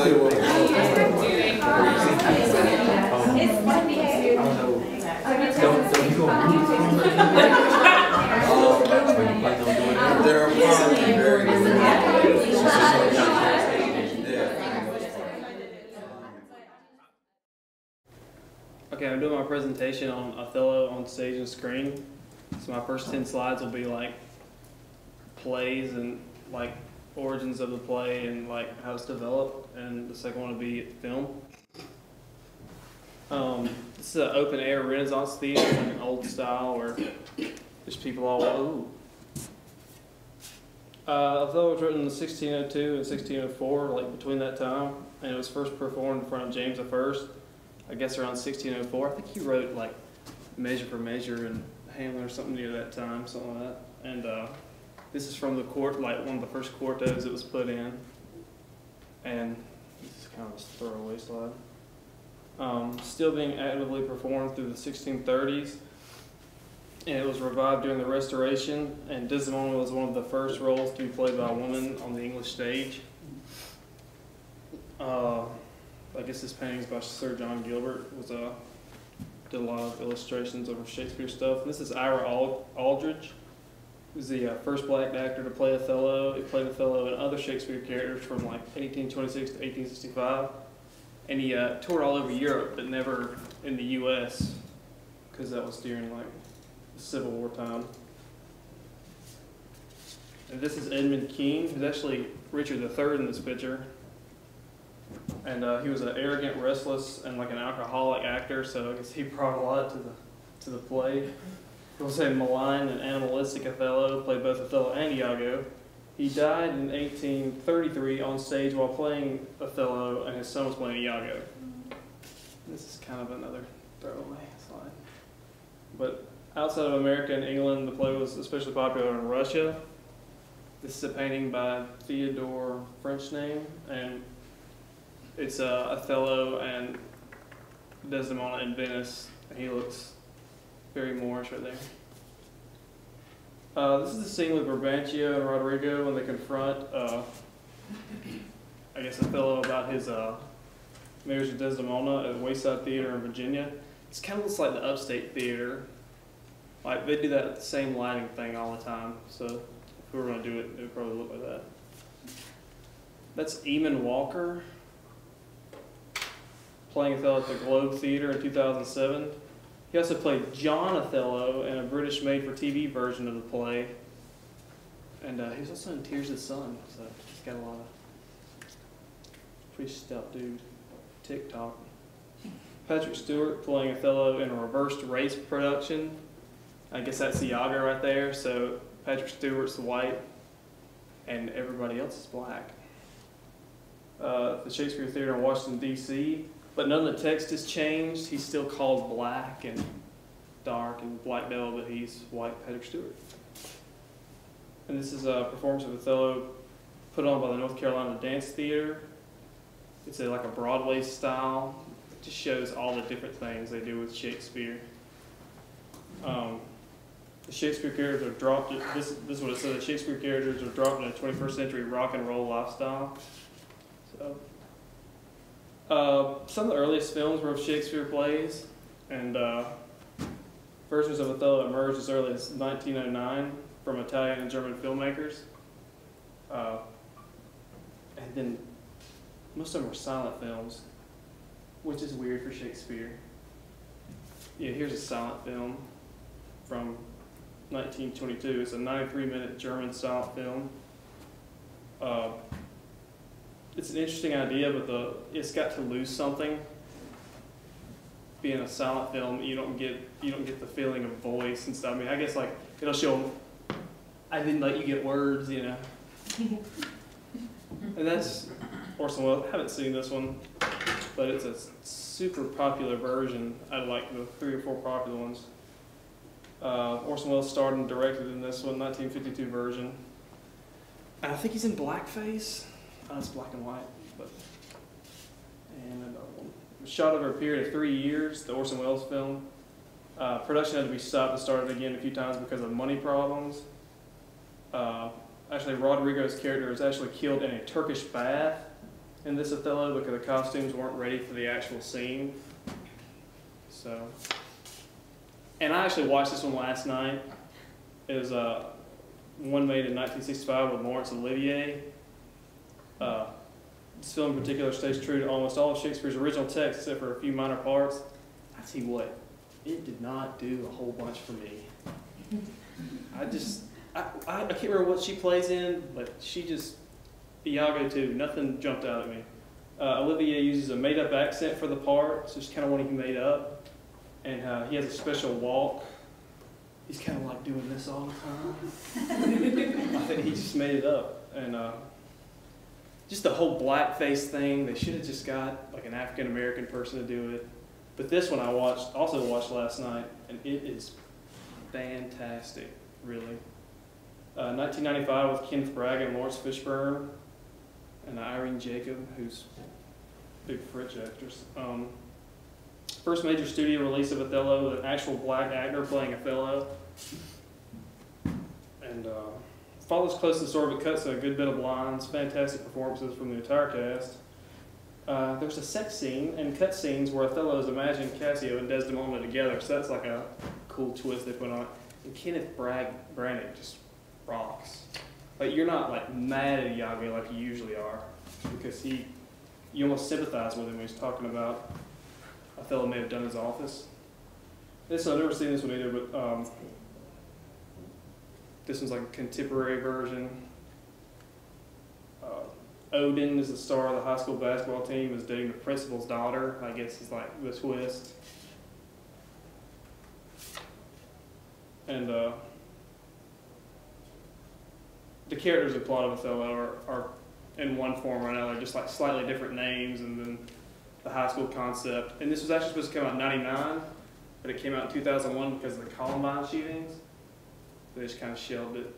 Okay, I'm doing my presentation on Othello on stage and screen. So my first 10 slides will be like plays and like origins of the play and like how it's developed, and the second one will be film. This is an open air Renaissance theater, like an old style where there's people all ooh. Othello was written in 1602 and 1604, like between that time, and it was first performed in front of James I. I guess around 1604. I think he wrote like Measure for Measure and Hamlet or something near that time, something like that. And this is from the court, like one of the first quartos it was put in. And this is kind of a throwaway slide. Still being actively performed through the 1630s. And it was revived during the Restoration, and Desdemona was one of the first roles to be played by a woman on the English stage. I guess this painting is by Sir John Gilbert. Did a lot of illustrations of Shakespeare stuff. This is Ira Aldridge, who's the first black actor to play Othello. He played Othello and other Shakespeare characters from like 1826 to 1865. And he toured all over Europe, but never in the U.S., because that was during like the Civil War time. And this is Edmund Kean, who's actually Richard III in this picture. And he was an arrogant, restless, and like an alcoholic actor, so I guess he brought a lot to the play. People say malign and animalistic Othello, played both Othello and Iago. He died in 1833 on stage while playing Othello, and his son was playing Iago. This is kind of another throwaway slide. But outside of America and England, the play was especially popular in Russia. This is a painting by Theodore, French name, and it's Othello and Desdemona in Venice, and he looks very Moorish right there. This is the scene with Brabantio and Roderigo when they confront, I guess, Othello about his marriage with Desdemona at Wayside Theater in Virginia. It kind of looks like the Upstate Theater. Like, they do that same lighting thing all the time, so if we were going to do it, it would probably look like that. That's Eamon Walker, playing Othello at the Globe Theater in 2007. He also played John Othello in a British made-for-TV version of the play. And he was also in Tears of the Sun, so he's got a lot of pretty stout dude. TikTok. Patrick Stewart playing Othello in a reversed race production. I guess that's Iago right there, so Patrick Stewart's white and everybody else is black. The Shakespeare Theater in Washington, D.C., but none of the text has changed. He's still called black and dark and black devil, but he's white Patrick Stewart. And this is a performance of Othello put on by the North Carolina Dance Theater. It's like a Broadway style. It just shows all the different things they do with Shakespeare. The Shakespeare characters are dropped. This is what it says. The Shakespeare characters are dropped in a 21st century rock and roll lifestyle. So. Some of the earliest films were of Shakespeare plays, and versions of Othello emerged as early as 1909 from Italian and German filmmakers. And then most of them were silent films, which is weird for Shakespeare. Yeah, here's a silent film from 1922. It's a 93-minute German silent film. It's an interesting idea, but it's got to lose something. Being a silent film, you don't get the feeling of voice and stuff. I mean, I guess like it'll show. I didn't let you get words, you know. And that's Orson Welles. I haven't seen this one, but it's a super popular version out of like the 3 or 4 popular ones. Orson Welles starred and directed in this one, 1952 version. And I think he's in blackface. It's black and white, but and another one. It was shot over a period of 3 years. The Orson Welles film. Production had to be stopped and started again a few times because of money problems. Actually, Roderigo's character was actually killed in a Turkish bath, in this Othello because the costumes weren't ready for the actual scene. So, and I actually watched this one last night. It was one made in 1965 with Laurence Olivier. This film in particular stays true to almost all of Shakespeare's original text except for a few minor parts. I tell you what, it did not do a whole bunch for me. I can't remember what she plays in, but she just, Iago too, nothing jumped out at me. Olivier uses a made-up accent for the part, so it's kind of one he made up. And he has a special walk. He's kind of like doing this all the time. I think he just made it up. And just the whole blackface thing, they should have just got like an African-American person to do it. But this one I also watched last night, and it is fantastic, really. 1995 with Kenneth Branagh and Lawrence Fishburne, and Irene Jacob, who's a big French actress. First major studio release of Othello with an actual black actor playing Othello. And follows close to the story, but cuts a good bit of lines. Fantastic performances from the entire cast. There's a sex scene and cut scenes where Othello is imagining Cassio and Desdemona together, so that's like a cool twist they put on it. And Kenneth Branagh just rocks. Like, you're not like mad at Iago like you usually are, because you almost sympathize with him when he's talking about Othello may have done his office. I've never seen this one either, but this one's like a contemporary version. Odin is the star of the high school basketball team, is dating the principal's daughter. I guess is like the twist. And the characters and plot of Othello are in one form or another, just like slightly different names, and then the high school concept. And this was actually supposed to come out in '99, but it came out in 2001 because of the Columbine shootings. They just kind of shelved it.